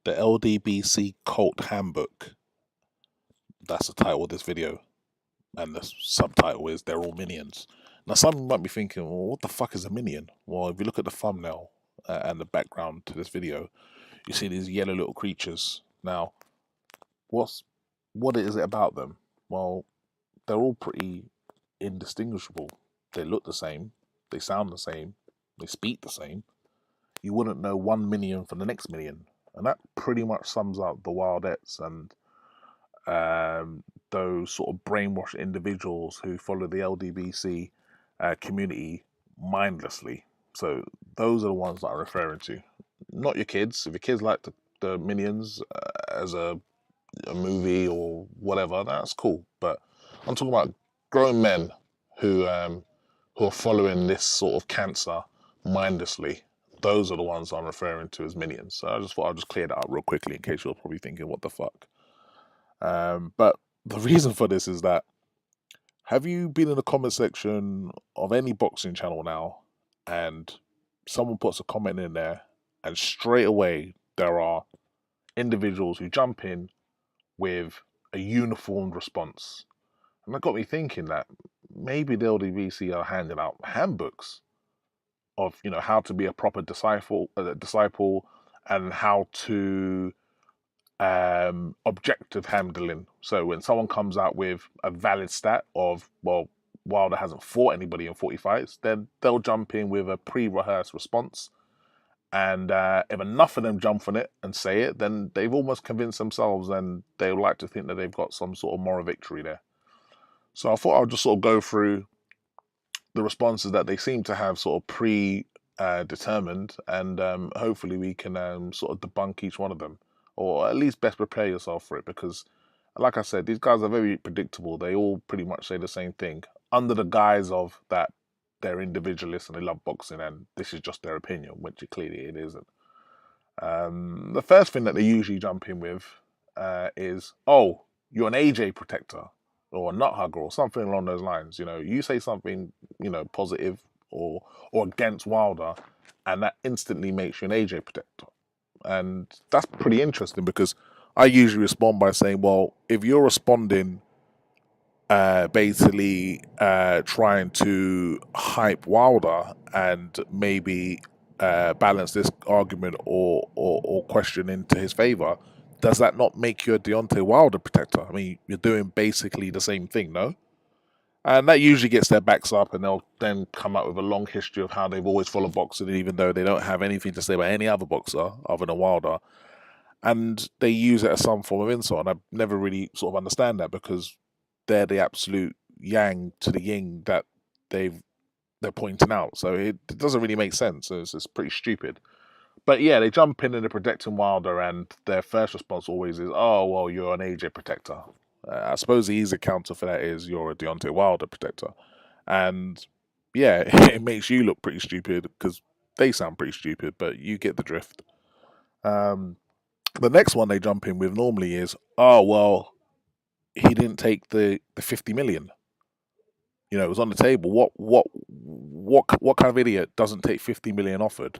The LDBC Cult Handbook. That's the title of this video. And the subtitle is They're All Minions. Now, some might be thinking, well, what the fuck is a minion? Well, if you look at the thumbnail and the background to this video, you see these yellow little creatures. Now, what is it about them? Well, they're all pretty indistinguishable. They look the same, they sound the same, they speak the same. You wouldn't know one minion from the next minion. And that pretty much sums up the Wildettes and those sort of brainwashed individuals who follow the LDBC community mindlessly. So those are the ones that I'm referring to. Not your kids. If your kids like the Minions as a movie or whatever, that's cool. But I'm talking about grown men who are following this sort of cancer mindlessly. Those are the ones I'm referring to as minions. So I just thought I'd just clear that up real quickly in case you're probably thinking, what the fuck? But the reason for this is that, have you been in the comment section of any boxing channel now and someone puts a comment in there and straight away there are individuals who jump in with a uniformed response? And that got me thinking that maybe the LDBC are handing out handbooks of, you know, how to be a proper disciple and how to objective handling. So when someone comes out with a valid stat of, well, Wilder hasn't fought anybody in 40 fights, then they'll jump in with a pre-rehearsed response. And if enough of them jump on it and say it, then they've almost convinced themselves and they would like to think that they've got some sort of moral victory there. So I thought I'll just sort of go through the responses that they seem to have sort of predetermined, and hopefully we can sort of debunk each one of them, or at least best prepare yourself for it, because like I said, these guys are very predictable. They all pretty much say the same thing under the guise of that they're individualists and they love boxing and this is just their opinion, which clearly it isn't. The first thing that they usually jump in with is, oh, you're an AJ protector or a nut hugger or something along those lines. You know, you say something, you know, positive or against Wilder, and that instantly makes you an AJ protector. And that's pretty interesting, because I usually respond by saying, well, if you're responding basically trying to hype Wilder and maybe balance this argument or question into his favor, does that not make you a Deontay Wilder protector? I mean, you're doing basically the same thing, no? And that usually gets their backs up, and they'll then come up with a long history of how they've always followed boxing, even though they don't have anything to say about any other boxer other than Wilder. And they use it as some form of insult. And I never really sort of understand that, because they're the absolute yang to the yin that they're pointing out. So it doesn't really make sense. So it's pretty stupid. But yeah, they jump in and they're protecting Wilder, and their first response always is, oh, well, you're an AJ protector. I suppose the easy counter for that is you're a Deontay Wilder protector. And yeah, it makes you look pretty stupid because they sound pretty stupid, but you get the drift. The next one they jump in with normally is, oh, well, he didn't take the 50 million. You know, it was on the table. What kind of idiot doesn't take 50 million offered?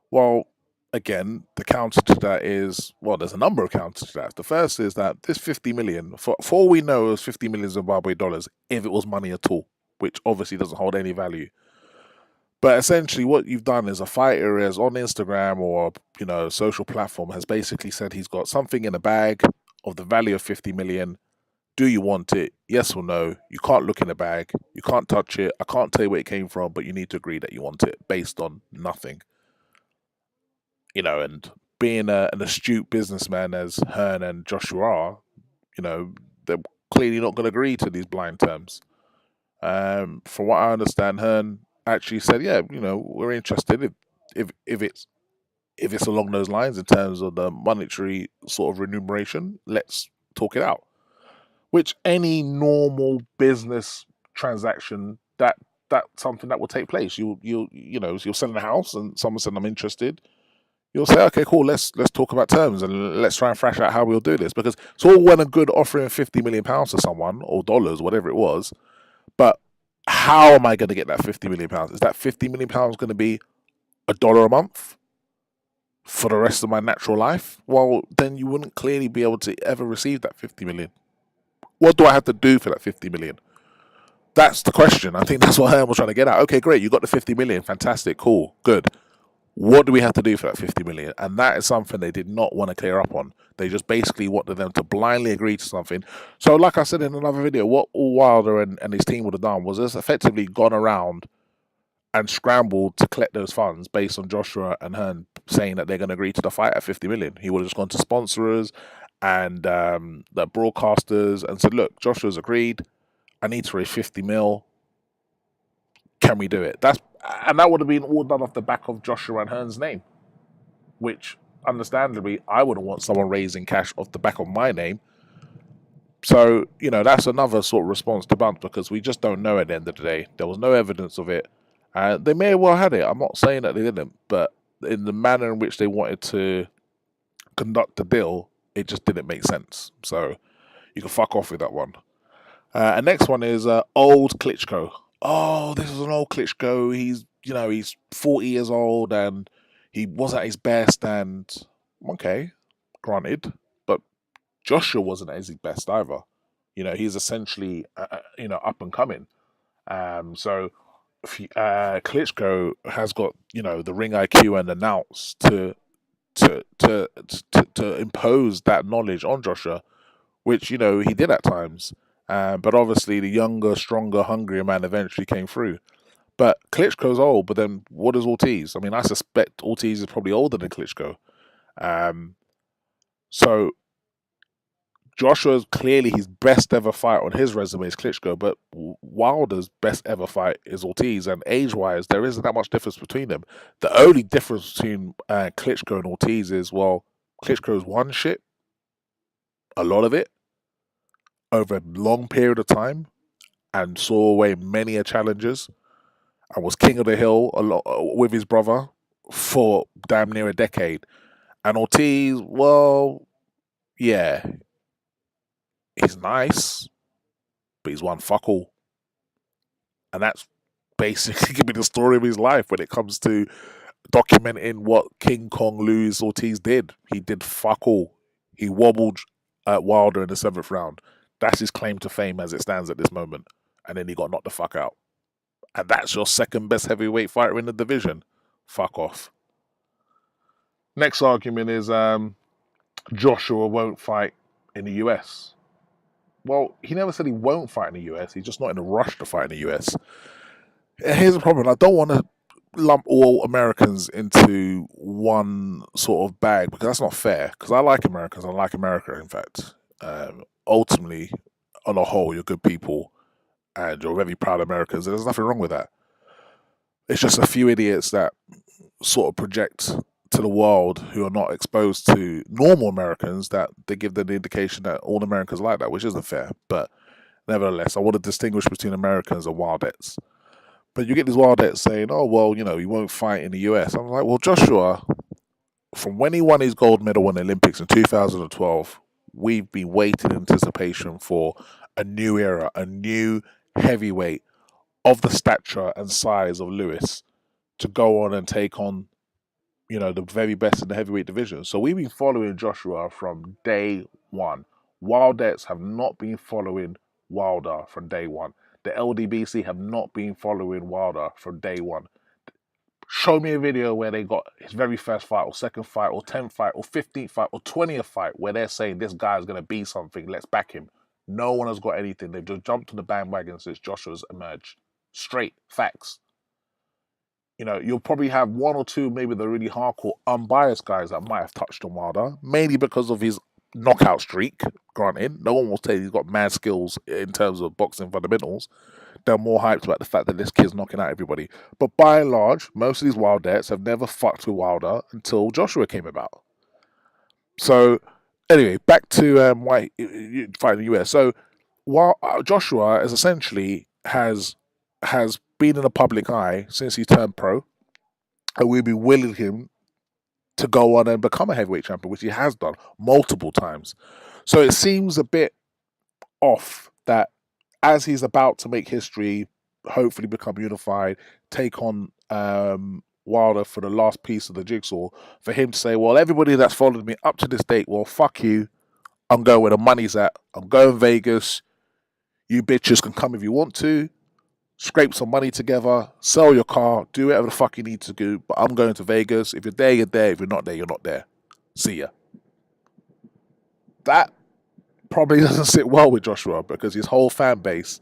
Well, again, the counter to that is, well, there's a number of counters to that. The first is that this 50 million, for all we know, it was 50 million Zimbabwe dollars, if it was money at all, which obviously doesn't hold any value. But essentially what you've done is a fighter is on Instagram or, you know, social platform has basically said he's got something in a bag of the value of 50 million. Do you want it? Yes or no? You can't look in the bag. You can't touch it. I can't tell you where it came from, but you need to agree that you want it based on nothing. You know, and being an astute businessman as Hearn and Joshua are, you know, they're clearly not going to agree to these blind terms. From what I understand, Hearn actually said, yeah, you know, we're interested if it's along those lines in terms of the monetary sort of remuneration, let's talk it out. Which any normal business transaction, that's something that will take place. You know, you're selling a house and someone said, I'm interested. You'll say, okay, cool, let's talk about terms and let's try and thrash out how we'll do this. Because it's all well and good offering £50 million to someone, or dollars, whatever it was, but how am I going to get that £50 million? Is that £50 million going to be $1 a month? for the rest of my natural life, well, then you wouldn't clearly be able to ever receive that 50 million. What do I have to do for that 50 million? That's the question. I think that's what Herm was trying to get at. Okay, great. You got the 50 million. Fantastic. Cool. Good. What do we have to do for that 50 million? And that is something they did not want to clear up on. They just basically wanted them to blindly agree to something. So, like I said in another video, what all Wilder and his team would have done was just effectively gone around and scrambled to collect those funds based on Joshua and Hearn saying that they're going to agree to the fight at 50 million. He would have just gone to sponsors and the broadcasters and said, look, Joshua's agreed. I need to raise 50 mil. Can we do it? That would have been all done off the back of Joshua and Hearn's name, which, understandably, I wouldn't want someone raising cash off the back of my name. So, that's another sort of response to Bunt, because we just don't know at the end of the day. There was no evidence of it. They may have well had it. I'm not saying that they didn't, but in the manner in which they wanted to conduct the deal, it just didn't make sense. So you can fuck off with that one. And next one is old Klitschko. Oh, this is an old Klitschko. He's 40 years old and he was at his best. And okay, granted, but Joshua wasn't at his best either. He's essentially up and coming. So Klitschko has got the ring IQ and the nous to impose that knowledge on Joshua, which he did at times. But obviously the younger, stronger, hungrier man eventually came through. But Klitschko's old, but then what is Ortiz? I mean, I suspect Ortiz is probably older than Klitschko. So Joshua's clearly his best ever fight on his resume is Klitschko, but Wilder's best ever fight is Ortiz. And age-wise, there isn't that much difference between them. The only difference between Klitschko and Ortiz is, well, Klitschko's won shit, a lot of it, over a long period of time, and saw away many challenges, and was king of the hill with his brother for damn near a decade. And Ortiz, well, yeah, he's nice, but he's won fuck all. And that's basically giving the story of his life when it comes to documenting what King Kong Louis Ortiz did. He did fuck all. He wobbled at Wilder in the 7th round. That's his claim to fame as it stands at this moment. And then he got knocked the fuck out. And that's your second best heavyweight fighter in the division. Fuck off. Next argument is Joshua won't fight in the US. Well, he never said he won't fight in the US. He's just not in a rush to fight in the US. Here's the problem. I don't want to lump all Americans into one sort of bag, because that's not fair. Because I like Americans. I like America, in fact. Ultimately, on a whole, you're good people and you're very proud Americans. There's nothing wrong with that. It's just a few idiots that sort of project to the world, who are not exposed to normal Americans, that they give them the indication that all Americans are like that, which isn't fair. But nevertheless, I want to distinguish between Americans and wildettes. But you get these wildettes saying, oh, well, he won't fight in the US. I'm like, well, Joshua, from when he won his gold medal in the Olympics in 2012, we've been waiting in anticipation for a new era, a new heavyweight of the stature and size of Lewis to go on and take on the very best in the heavyweight division. So we've been following Joshua from day one. Wildettes have not been following Wilder from day one. The LDBC have not been following Wilder from day one. Show me a video where they got his very first fight, or second fight, or 10th fight, or 15th fight, or 20th fight, where they're saying this guy is going to be something, let's back him. No one has got anything. They've just jumped on the bandwagon since Joshua's emerged. Straight facts. You'll probably have one or two, maybe the really hardcore, unbiased guys that might have touched on Wilder, mainly because of his knockout streak. Granted, no one will say he's got mad skills in terms of boxing fundamentals. They're more hyped about the fact that this kid's knocking out everybody. But by and large, most of these wildettes have never fucked with Wilder until Joshua came about. So, anyway, back to why you fight in the US. So, while Joshua is essentially has been in the public eye since he turned pro, and we'll be willing him to go on and become a heavyweight champion, which he has done multiple times. So it seems a bit off that as he's about to make history, hopefully become unified, take on Wilder for the last piece of the jigsaw, for him to say, well, everybody that's followed me up to this date, well, fuck you. I'm going where the money's at. I'm going Vegas. You bitches can come if you want to. Scrape some money together, sell your car, do whatever the fuck you need to do. But I'm going to Vegas. If you're there, you're there. If you're not there, you're not there. See ya. That probably doesn't sit well with Joshua because his whole fan base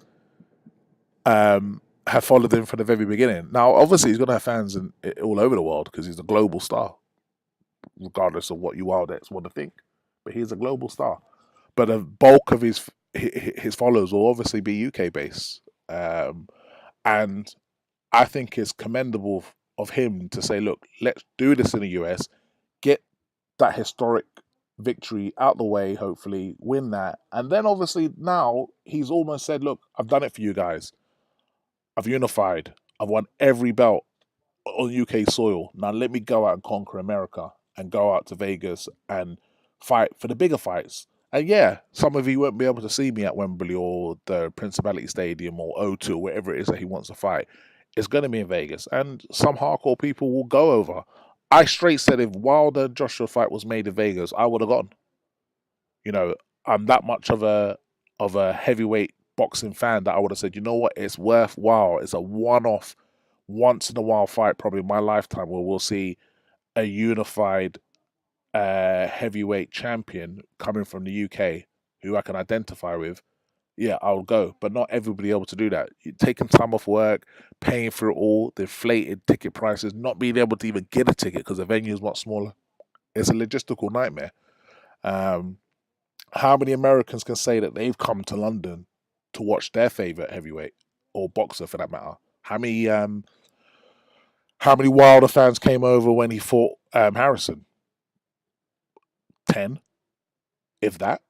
have followed him from the very beginning. Now, obviously, he's going to have fans all over the world because he's a global star, regardless of what you Wildettes want to think. But he's a global star. But the bulk of his followers will obviously be UK based, and I think it's commendable of him to say, "Look, let's do this in the US, get that historic victory out the way, hopefully win that, and then obviously now he's almost said, look, I've done it for you guys. I've unified. I've won every belt on UK soil. Now let me go out and conquer America and go out to Vegas and fight for the bigger fights. And yeah, some of you won't be able to see me at Wembley or the Principality Stadium or O2 or wherever it is that he wants to fight. It's going to be in Vegas. And some hardcore people will go over. I straight said if Wilder Joshua fight was made in Vegas, I would have gone. You know, I'm that much of a heavyweight boxing fan that I would have said, you know what, it's worthwhile. It's a one-off, once-in-a-while fight probably in my lifetime where we'll see a unified heavyweight champion coming from the UK who I can identify with. Yeah, I'll go. But not everybody able to do that. You're taking time off work, paying for it all, the inflated ticket prices, not being able to even get a ticket because the venue is much smaller. It's a logistical nightmare. How many Americans can say that they've come to London to watch their favorite heavyweight or boxer for that matter? How many Wilder fans came over when he fought Harrison? 10, if that.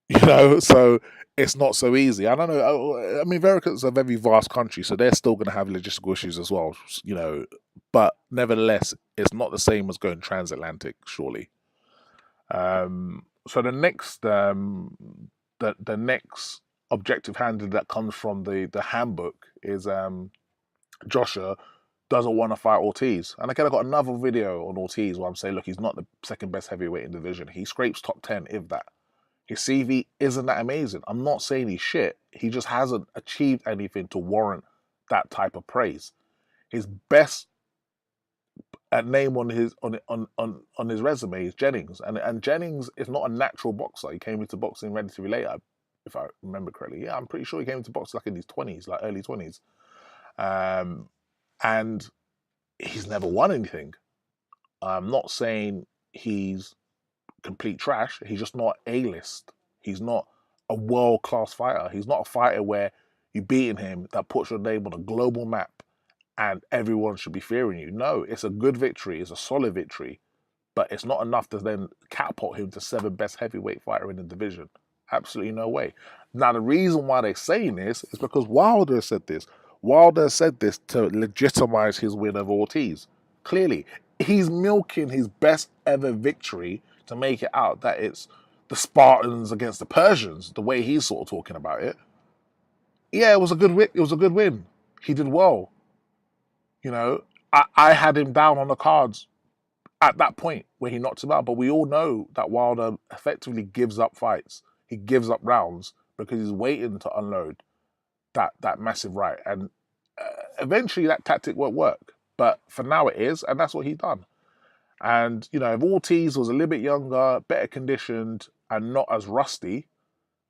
You know, so it's not so easy. I don't know. I mean, America's a very vast country, so they're still going to have logistical issues as well. You know, but nevertheless, it's not the same as going transatlantic, surely. So the next objective handed that comes from the handbook is Joshua doesn't want to fight Ortiz. And again, I got another video on Ortiz where I'm saying, look, he's not the second best heavyweight in the division. He scrapes top 10, if that. His CV isn't that amazing. I'm not saying he's shit. He just hasn't achieved anything to warrant that type of praise. His best name on his resume is Jennings, and Jennings is not a natural boxer. He came into boxing relatively late, if I remember correctly. Yeah, I'm pretty sure he came into boxing like in his 20s, like early 20s, and he's never won anything. I'm not saying he's complete trash. He's just not A-list. He's not a world-class fighter. He's not a fighter where you're beating him that puts your name on a global map and everyone should be fearing you. No, it's a good victory. It's a solid victory. But it's not enough to then catapult him to 7th best heavyweight fighter in the division. Absolutely no way. Now, the reason why they're saying this is because Wilder said this. Wilder said this to legitimize his win over Ortiz. Clearly, he's milking his best ever victory to make it out that it's the Spartans against the Persians, the way he's sort of talking about it. Yeah, it was a good win. It was a good win. He did well. You know, I had him down on the cards at that point where he knocked him out. But we all know that Wilder effectively gives up fights. He gives up rounds because he's waiting to unload that massive right. And eventually that tactic won't work. But for now it is, and that's what he's done. And, you know, if Ortiz was a little bit younger, better conditioned, and not as rusty,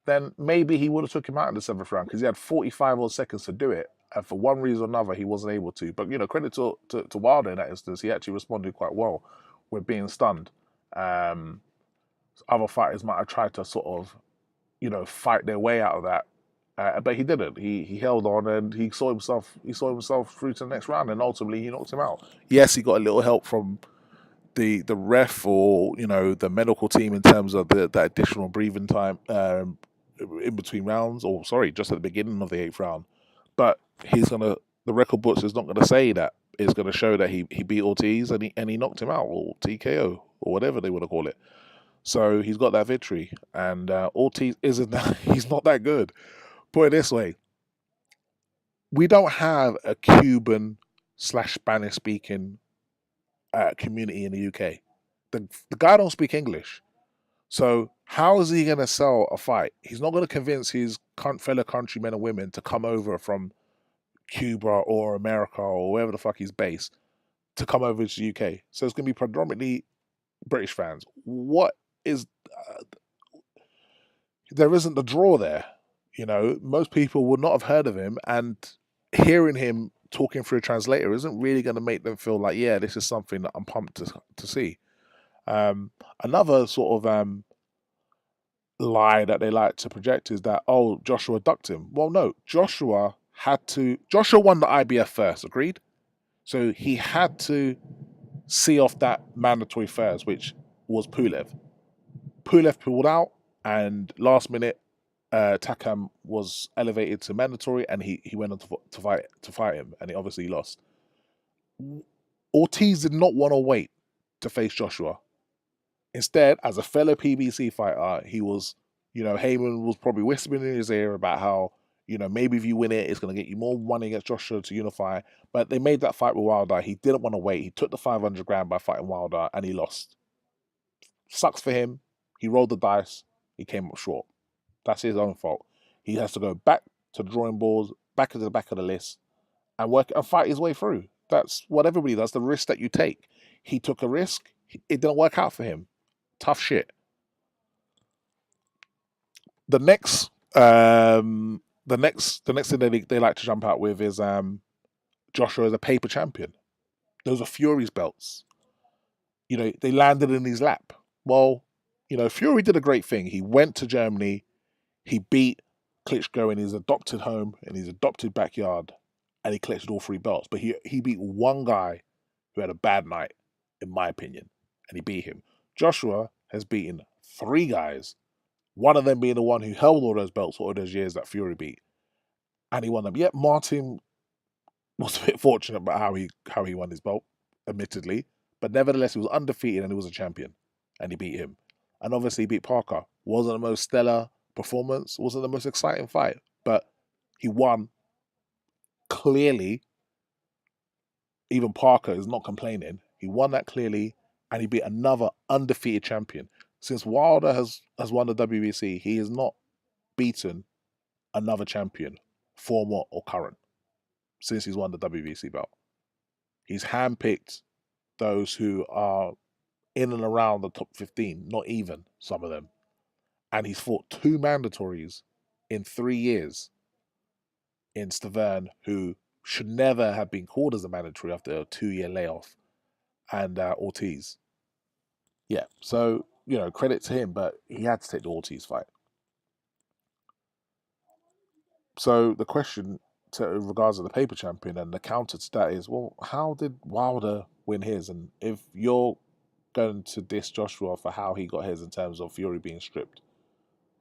then maybe he would have took him out in the 7th round because he had 45 odd seconds to do it. And for one reason or another, he wasn't able to. But, you know, credit to Wilder in that instance. He actually responded quite well with being stunned. Other fighters might have tried to sort of, you know, fight their way out of that. But he didn't. He held on and he saw himself through to the next round, and ultimately he knocked him out. Yes, he got a little help from the ref or, you know, the medical team in terms of the additional breathing time in between rounds, or sorry, just at the beginning of the 8th round. But the record books is not gonna say that. It's gonna show that he beat Ortiz and he knocked him out, or TKO, or whatever they want to call it. So he's got that victory, and Ortiz he's not that good. Put it this way, we don't have a Cuban slash Spanish speaking community in the UK. The guy don't speak English. So how is he going to sell a fight? He's not going to convince his fellow countrymen and women to come over from Cuba or America or wherever the fuck he's based to come over to the UK. So it's going to be predominantly British fans. What is there isn't the draw there? You know, most people would not have heard of him, and hearing him talking through a translator isn't really going to make them feel like, yeah, this is something that I'm pumped to see. Another sort of lie that they like to project is that, oh, Joshua ducked him. Well, no, Joshua won the IBF first, agreed? So he had to see off that mandatory first, which was Pulev. Pulev pulled out, and last minute, Takam was elevated to mandatory, and he went on to fight him, and he obviously lost. Ortiz did not want to wait to face Joshua. Instead, as a fellow PBC fighter, he was, Heyman was probably whispering in his ear about how, maybe if you win it, it's going to get you more money against Joshua to unify. But they made that fight with Wilder. He didn't want to wait. He took the 500 grand by fighting Wilder, and he lost. Sucks for him. He rolled the dice. He came up short. That's his own fault. He has to go back to the drawing boards, back to the back of the list, and work and fight his way through. That's what everybody does. The risk that you take. He took a risk. It didn't work out for him. Tough shit. The next thing they like to jump out with is Joshua as a paper champion. Those are Fury's belts. They landed in his lap. Well, Fury did a great thing. He went to Germany. He beat Klitschko in his adopted home, in his adopted backyard, and he collected all 3 belts. But he beat one guy who had a bad night, in my opinion, and he beat him. Joshua has beaten 3 guys, one of them being the one who held all those belts for all those years that Fury beat, and he won them. Yet Martin was a bit fortunate about how he won his belt, admittedly, but nevertheless he was undefeated and he was a champion, and he beat him. And obviously he beat Parker. Wasn't the most stellar performance, wasn't the most exciting fight, but he won clearly. Even Parker is not complaining. He won that clearly, and he beat another undefeated champion. Since Wilder has won the WBC, he has not beaten another champion, former or current, since he's won the WBC belt. He's handpicked those who are in and around the top 15, not even some of them. And he's fought 2 mandatories in 3 years in Stavern, who should never have been called as a mandatory after a 2-year layoff, and Ortiz. Yeah, so, credit to him, but he had to take the Ortiz fight. So the question in regards to the paper champion and the counter to that is, well, how did Wilder win his? And if you're going to diss Joshua for how he got his in terms of Fury being stripped,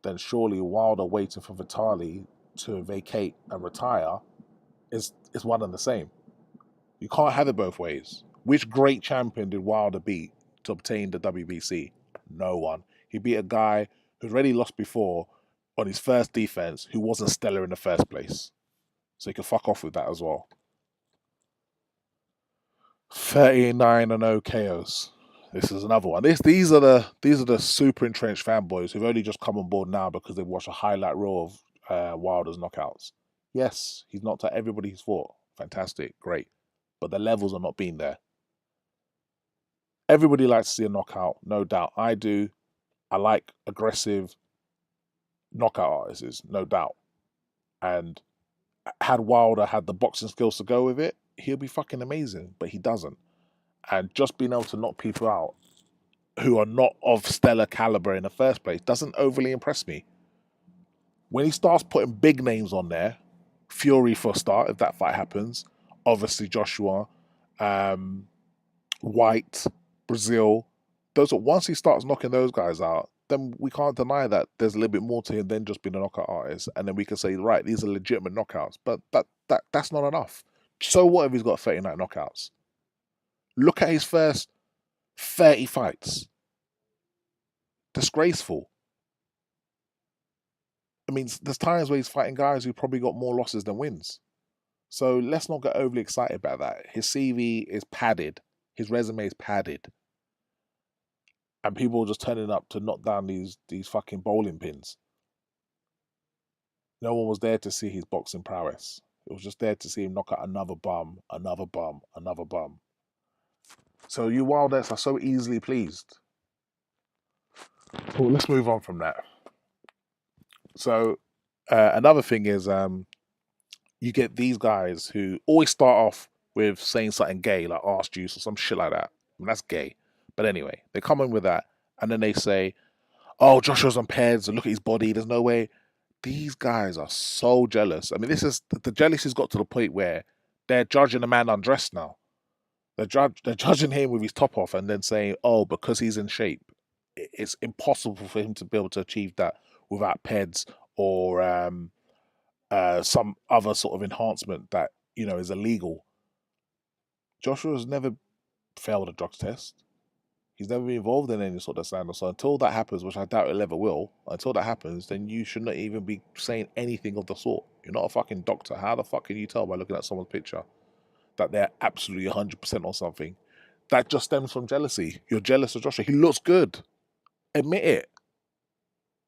then surely Wilder waiting for Vitali to vacate and retire is one and the same. You can't have it both ways. Which great champion did Wilder beat to obtain the WBC? No one. He beat a guy who'd already lost before on his first defense, who wasn't stellar in the first place. So he can fuck off with that as well. 39-0 KOs. This is another one. These are the super entrenched fanboys who've only just come on board now because they've watched a highlight reel of Wilder's knockouts. Yes, he's knocked out everybody he's fought. Fantastic, great. But the levels are not being there. Everybody likes to see a knockout, no doubt. I do. I like aggressive knockout artists, no doubt. And had Wilder had the boxing skills to go with it, he'll be fucking amazing. But he doesn't. And just being able to knock people out who are not of stellar caliber in the first place doesn't overly impress me. When he starts putting big names on there, Fury for a start, if that fight happens, obviously Joshua, White, Brazil, once he starts knocking those guys out, then we can't deny that there's a little bit more to him than just being a knockout artist. And then we can say, right, these are legitimate knockouts. But that's not enough. So what if he's got 39 knockouts? Look at his first 30 fights. Disgraceful. I mean, there's times where he's fighting guys who probably got more losses than wins. So let's not get overly excited about that. His CV is padded. His resume is padded. And people are just turning up to knock down these fucking bowling pins. No one was there to see his boxing prowess. It was just there to see him knock out another bum, another bum, another bum. So you Wildets are so easily pleased. Well, let's move on from that. So another thing is you get these guys who always start off with saying something gay, like arse juice or some shit like that. I mean, that's gay. But anyway, they come in with that, and then they say, oh, Joshua's on peds, and look at his body, there's no way. These guys are so jealous. I mean, this is the jealousy's got to the point where they're judging a man undressed now. They're judging him with his top off and then saying, oh, because he's in shape, it's impossible for him to be able to achieve that without peds or some other sort of enhancement that, you know, is illegal. Joshua's never failed a drugs test. He's never been involved in any sort of scandal. So until that happens, which I doubt it ever will, until that happens, then you should not even be saying anything of the sort. You're not a fucking doctor. How the fuck can you tell by looking at someone's picture that they're absolutely 100% on something? That just stems from jealousy. You're jealous of Joshua. He looks good. Admit it.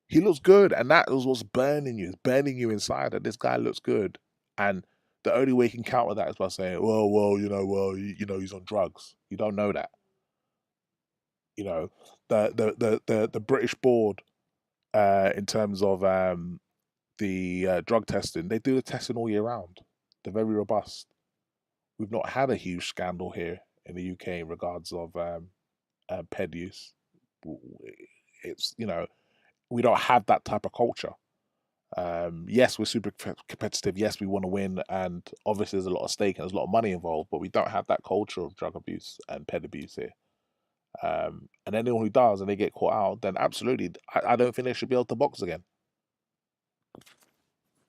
He looks good. And that was what's burning you. It's burning you inside that this guy looks good. And the only way you can counter that is by saying, well, he's on drugs. You don't know that. You know, the British board, in terms of the drug testing, they do the testing all year round. They're very robust. We've not had a huge scandal here in the UK in regards of ped use. It's, you know, we don't have that type of culture. Yes, we're super competitive. Yes, we want to win, and obviously there's a lot of stake and there's a lot of money involved. But we don't have that culture of drug abuse and ped abuse here. And anyone who does and they get caught out, then absolutely, I don't think they should be able to box again.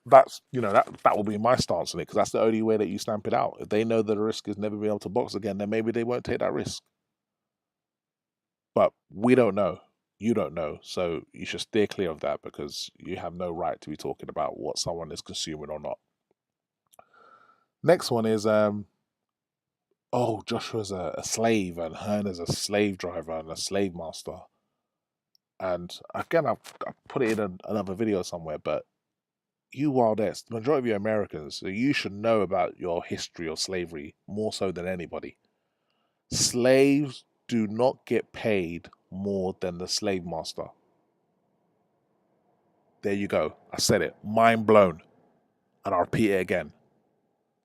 That's, you know, that will be my stance on it, because that's the only way that you stamp it out. If they know that the risk is never being able to box again, then maybe they won't take that risk. But we don't know. You don't know. So you should steer clear of that, because you have no right to be talking about what someone is consuming or not. Next one is oh, Joshua's a slave and Hearn is a slave driver and a slave master. And again, I've put it in another video somewhere, but you Wildettes, the majority of you Americans, so you should know about your history of slavery more so than anybody. Slaves do not get paid more than the slave master. There you go. I said it. Mind blown. And I'll repeat it again.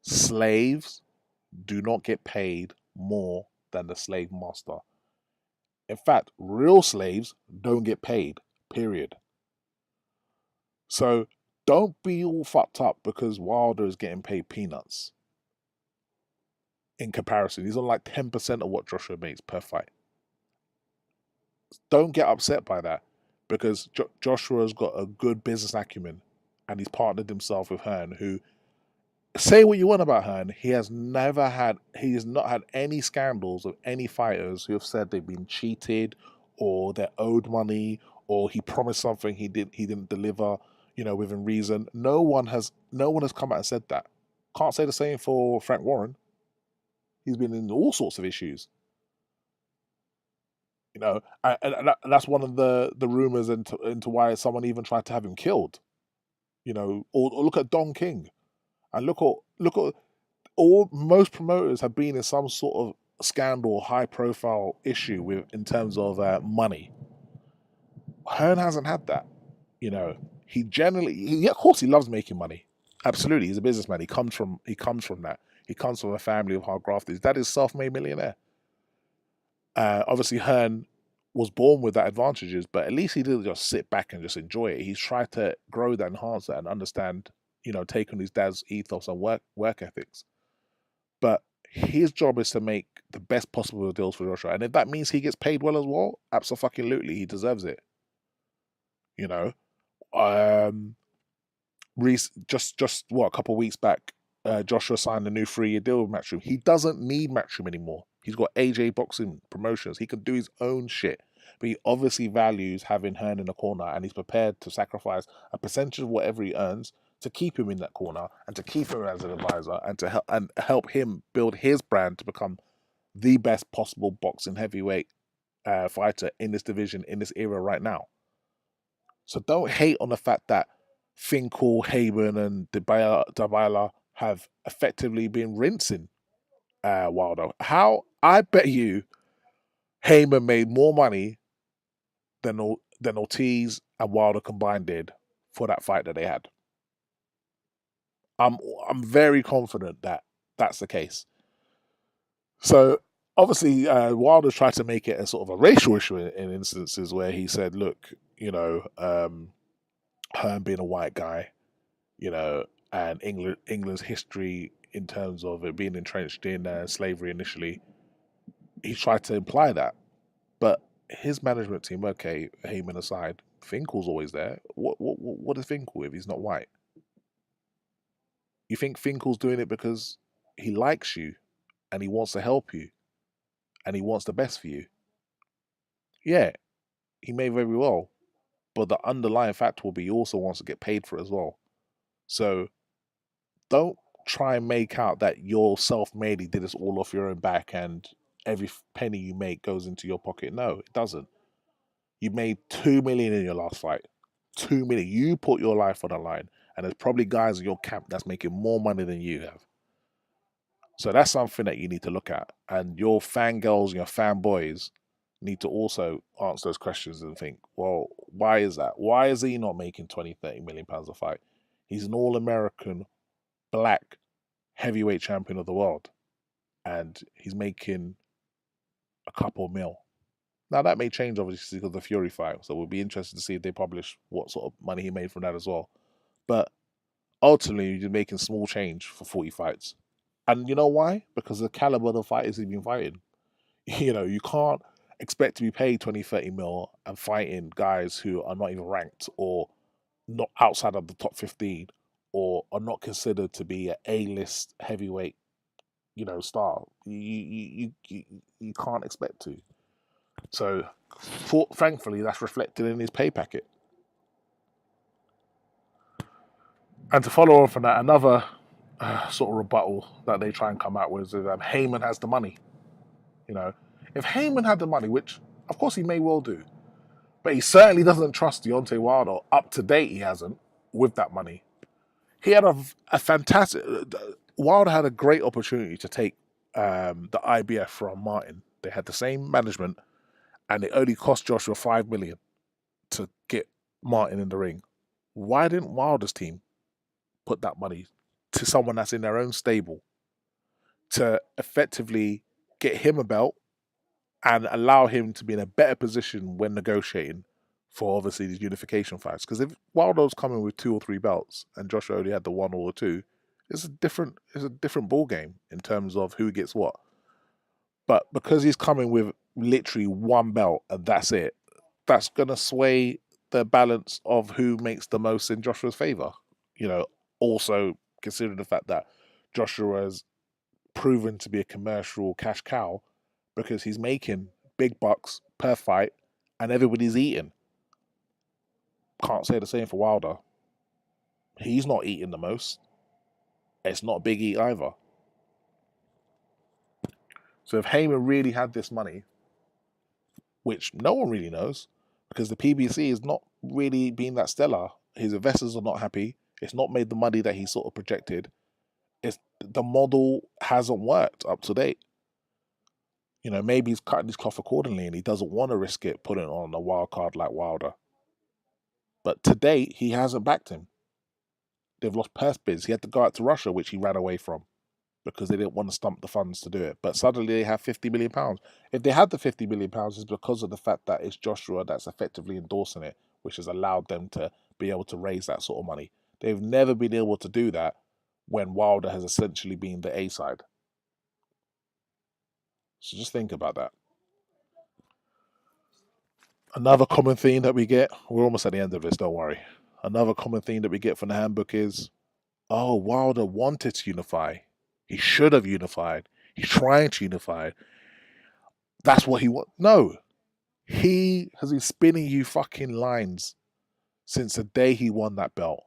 Slaves do not get paid more than the slave master. In fact, real slaves don't get paid, period. So don't be all fucked up because Wilder is getting paid peanuts. In comparison, he's on like 10% of what Joshua makes per fight. Don't get upset by that, because Joshua's got a good business acumen and he's partnered himself with Hearn, who, say what you want about Hearn, he has not had any scandals of any fighters who have said they've been cheated or they're owed money or he promised something he didn't deliver, you know, within reason. No one has come out and said that. Can't say the same for Frank Warren. He's been in all sorts of issues. You know, and that's one of the rumors into why someone even tried to have him killed. You know, or look at Don King, and look at most promoters have been in some sort of scandal, high profile issue with in terms of money. Hearn hasn't had that. You know, of course, he loves making money. Absolutely, he's a businessman. He comes from that. He comes from a family of hard grafters. His dad is a self-made millionaire. Obviously, Hearn was born with that advantages, but at least he didn't just sit back and just enjoy it. He's tried to grow that, enhance that, and understand, you know, take on his dad's ethos and work ethics. But his job is to make the best possible deals for Joshua, and if that means he gets paid well as well, absolutely, he deserves it. You know, just what, a couple of weeks back, Joshua signed a new 3-year deal with Matchroom. He doesn't need Matchroom anymore. He's got AJ Boxing Promotions. He can do his own shit. But he obviously values having Hearn in the corner, and he's prepared to sacrifice a percentage of whatever he earns to keep him in that corner and to keep him as an advisor and to help him build his brand to become the best possible boxing heavyweight fighter in this division, in this era right now. So don't hate on the fact that Finkel, Heyman, and Dabala have effectively been rinsing Wilder. How I bet you Heyman made more money than Ortiz and Wilder combined did for that fight that they had. I'm very confident that that's the case. So obviously, Wilder tried to make it a sort of a racial issue in instances where he said, "Look, Hearn being a white guy, and England's history in terms of it being entrenched in slavery initially." He tried to imply that, but his management team, okay, Heyman aside, Finkel's always there. What is Finkel if he's not white? You think Finkel's doing it because he likes you and he wants to help you and he wants the best for you? Yeah, he may very well, but the underlying factor will be he also wants to get paid for it as well. So don't try and make out that you're self-made, you did this all off your own back and every penny you make goes into your pocket. No, it doesn't. You made $2 million in your last fight. $2 million. You put your life on the line, and there's probably guys in your camp that's making more money than you have. So that's something that you need to look at. And your fangirls and your fanboys need to also answer those questions and think, well, why is that? Why is he not making 20, 30 million pounds a fight? He's an all-American black heavyweight champion of the world. And he's making a couple mil. Now, that may change, obviously, because of the Fury fight. So we'll be interested to see if they publish what sort of money he made from that as well. But ultimately, you're making small change for 40 fights. And you know why? Because of the caliber of the fighters he's been fighting. You can't expect to be paid 20, 30 mil and fighting guys who are not even ranked or not outside of the top 15 or are not considered to be an A-list heavyweight, star. You can't expect to. So, thankfully, that's reflected in his pay packet. And to follow on from that, another sort of rebuttal that they try and come out with is Heyman has the money. If Heyman had the money, which of course he may well do, but he certainly doesn't trust Deontay Wilder. Up to date, he hasn't with that money. He had a fantastic. Wilder had a great opportunity to take the IBF from Martin. They had the same management, and it only cost Joshua $5 million to get Martin in the ring. Why didn't Wilder's team put that money to someone that's in their own stable to effectively get him a belt and allow him to be in a better position when negotiating for obviously these unification fights? Because if Wilder's coming with 2 or 3 belts and Joshua only had the 1 or the 2, it's a different ball game in terms of who gets what. But because he's coming with literally 1 belt and that's it, that's gonna sway the balance of who makes the most in Joshua's favor. Also considering the fact that Joshua has proven to be a commercial cash cow because he's making big bucks per fight and everybody's eating. Can't say the same for Wilder. He's not eating the most. It's not Big E either. So if Heyman really had this money, which no one really knows, because the PBC is not really being that stellar. His investors are not happy. It's not made the money that he sort of projected. The model hasn't worked up to date. Maybe he's cutting his cloth accordingly and he doesn't want to risk it putting on a wild card like Wilder. But to date, he hasn't backed him. They've lost purse bids. He had to go out to Russia, which he ran away from because they didn't want to stump the funds to do it. But suddenly they have £50 million. If they had the £50 million, it's because of the fact that it's Joshua that's effectively endorsing it, which has allowed them to be able to raise that sort of money. They've never been able to do that when Wilder has essentially been the A side. So just think about that. Another common theme that we get, we're almost at the end of this, don't worry. Another common theme that we get from the handbook is, oh, Wilder wanted to unify. He should have unified. He's trying to unify. That's what he wants. No. He has been spinning you fucking lines since the day he won that belt.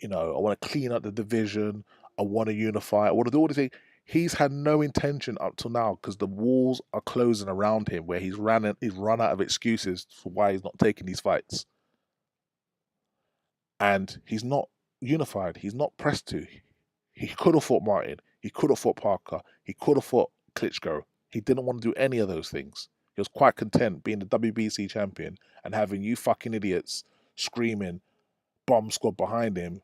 I want to clean up the division. I want to unify. I want to do all these things. He's had no intention up till now because the walls are closing around him where he's run out of excuses for why he's not taking these fights. And he's not unified. He's not pressed to. He could have fought Martin. He could have fought Parker. He could have fought Klitschko. He didn't want to do any of those things. He was quite content being the WBC champion and having you fucking idiots screaming bomb squad behind him,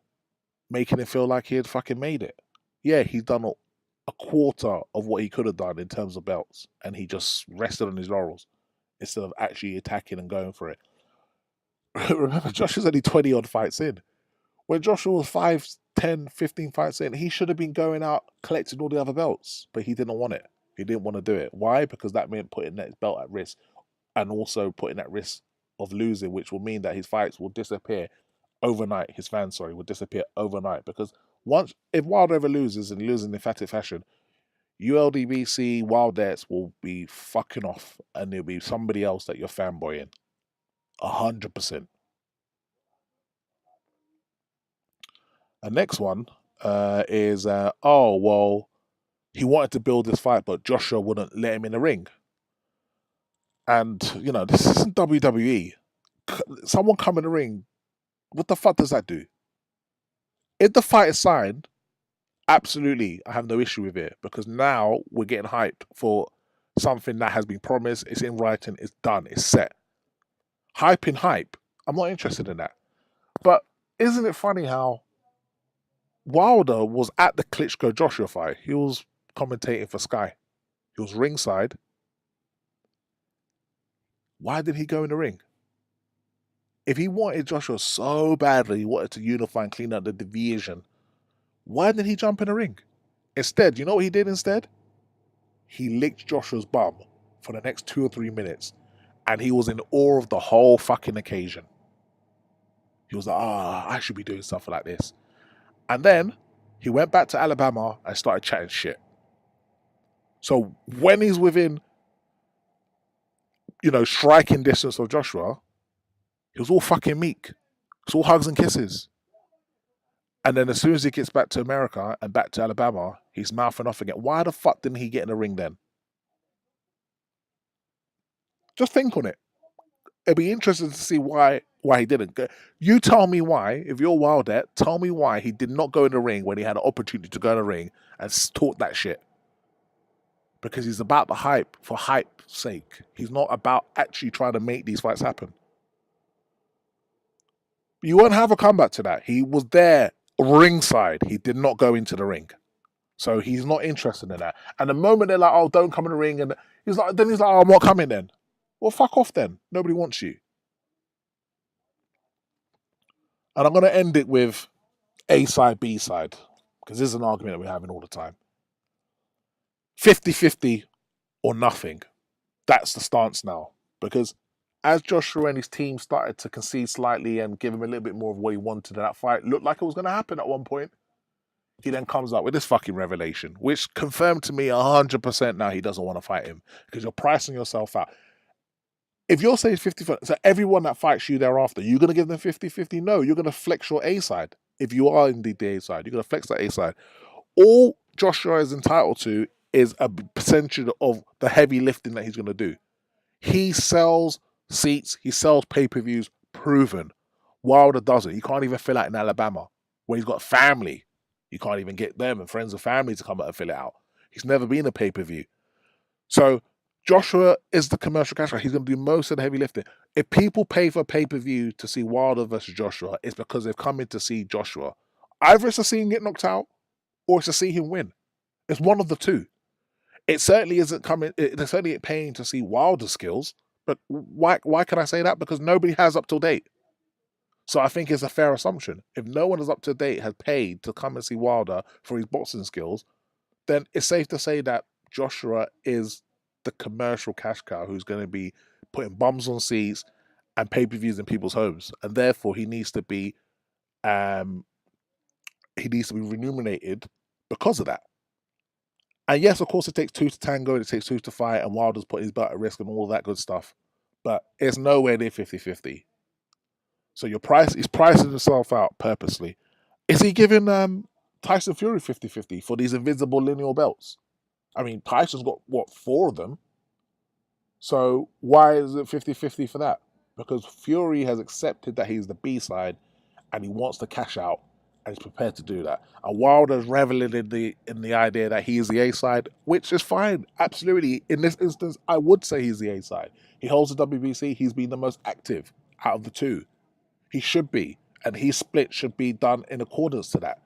making him feel like he had fucking made it. Yeah, he's done a quarter of what he could have done in terms of belts, and he just rested on his laurels instead of actually attacking and going for it. Remember, Josh is only 20 odd fights in. When Joshua was 5, 10, 15 fights in, he should have been going out collecting all the other belts, but he didn't want it. He didn't want to do it. Why? Because that meant putting that belt at risk, and also putting at risk of losing, which will mean that his fights will disappear overnight. His fans, sorry, will disappear overnight. Because if Wilder ever loses and loses in emphatic fashion, LDBC Wildettes will be fucking off, and it'll be somebody else that you're fanboying. 100%. The next one is, he wanted to build this fight, but Joshua wouldn't let him in the ring. And, this isn't WWE. Someone come in the ring, what the fuck does that do? If the fight is signed, absolutely, I have no issue with it, because now we're getting hyped for something that has been promised, it's in writing, it's done, it's set. Hype, I'm not interested in that. But isn't it funny how Wilder was at the Klitschko Joshua fight? He was commentating for Sky. He was ringside. Why did he go in the ring? If he wanted Joshua so badly, he wanted to unify and clean up the division, why didn't he jump in the ring? Instead, you know what he did instead? He licked Joshua's bum for the next 2 or 3 minutes, and he was in awe of the whole fucking occasion. He was like, I should be doing stuff like this. And then he went back to Alabama and started chatting shit. So when he's within, striking distance of Joshua, he was all fucking meek. It's all hugs and kisses. And then as soon as he gets back to America and back to Alabama, he's mouthing off again. Why the fuck didn't he get in the ring then? Just think on it. It'd be interesting to see why he didn't. You tell me why, if you're Wildette, tell me why he did not go in the ring when he had an opportunity to go in the ring and talk that shit. Because he's about the hype for hype's sake. He's not about actually trying to make these fights happen. You won't have a comeback to that. He was there ringside. He did not go into the ring. So he's not interested in that. And the moment they're like, don't come in the ring, and he's like, I'm not coming then. Well, fuck off then. Nobody wants you. And I'm going to end it with A side, B side, because this is an argument that we're having all the time. 50-50 or nothing. That's the stance now. Because as Joshua and his team started to concede slightly and give him a little bit more of what he wanted in that fight, looked like it was going to happen at one point. He then comes up with this fucking revelation, which confirmed to me 100% now he doesn't want to fight him, because you're pricing yourself out. If you're saying 50-50, so everyone that fights you thereafter, you're going to give them 50-50? No, you're going to flex your A side. If you are indeed the A side, you're going to flex that A side. All Joshua is entitled to is a percentage of the heavy lifting that he's going to do. He sells seats, he sells pay-per-views, proven. Wilder doesn't. He can't even fill out in Alabama, where he's got family. You can't even get them and friends and family to come out and fill it out. He's never been a pay-per-view. So Joshua is the commercial cash cow. He's going to do most of the heavy lifting. If people pay for pay-per-view to see Wilder versus Joshua, it's because they've come in to see Joshua. Either it's to see him get knocked out, or it's to see him win. It's one of the two. It certainly isn't coming. They're certainly paying to see Wilder's skills. But why can I say that? Because nobody has up to date. So I think it's a fair assumption. If no one is up to date has paid to come and see Wilder for his boxing skills, then it's safe to say that Joshua is the commercial cash cow who's going to be putting bums on seats and pay-per-views in people's homes, and therefore he needs to be remunerated because of that. And yes, of course, it takes two to tango, it takes two to fight, and Wilder's putting his butt at risk and all that good stuff. But it's nowhere near 50-50. So he's pricing himself out purposely. Is he giving Tyson Fury 50-50 for these invisible lineal belts? I mean, Tyson's got, what, 4 of them? So why is it 50-50 for that? Because Fury has accepted that he's the B side and he wants to cash out and he's prepared to do that. And Wilder's reveling in the idea that he is the A side, which is fine. Absolutely. In this instance, I would say he's the A side. He holds the WBC, he's been the most active out of the 2. He should be. And his split should be done in accordance to that.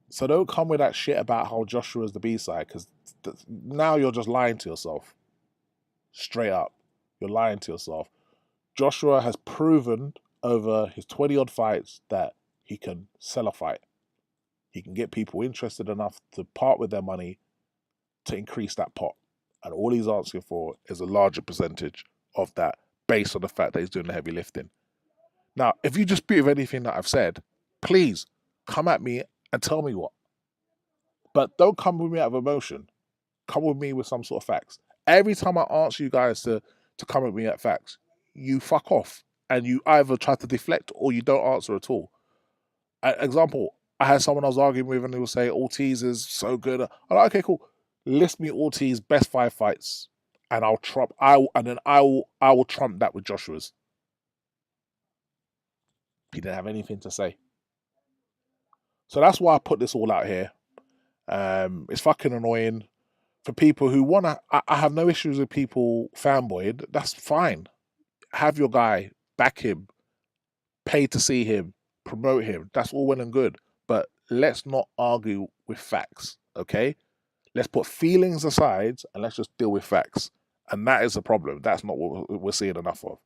So don't come with that shit about how Joshua's the B side, because now you're just lying to yourself. Straight up. You're lying to yourself. Joshua has proven over his 20 odd fights that he can sell a fight. He can get people interested enough to part with their money to increase that pot. And all he's asking for is a larger percentage of that based on the fact that he's doing the heavy lifting. Now, if you dispute with anything that I've said, please come at me and tell me what. But don't come with me out of emotion. Come with me with some sort of facts. Every time I ask you guys to come at me at facts, you fuck off. And you either try to deflect or you don't answer at all. Example, I had someone I was arguing with and they would say Ortiz is so good. I'm like, okay, cool. List me Ortiz's best 5 fights and I will trump that with Joshua's. He didn't have anything to say. So that's why I put this all out here. It's fucking annoying for people who want to. I have no issues with people fanboying. That's fine. Have your guy, back him, pay to see him, promote him. That's all well and good. But let's not argue with facts, okay? Let's put feelings aside and let's just deal with facts. And that is the problem. That's not what we're seeing enough of.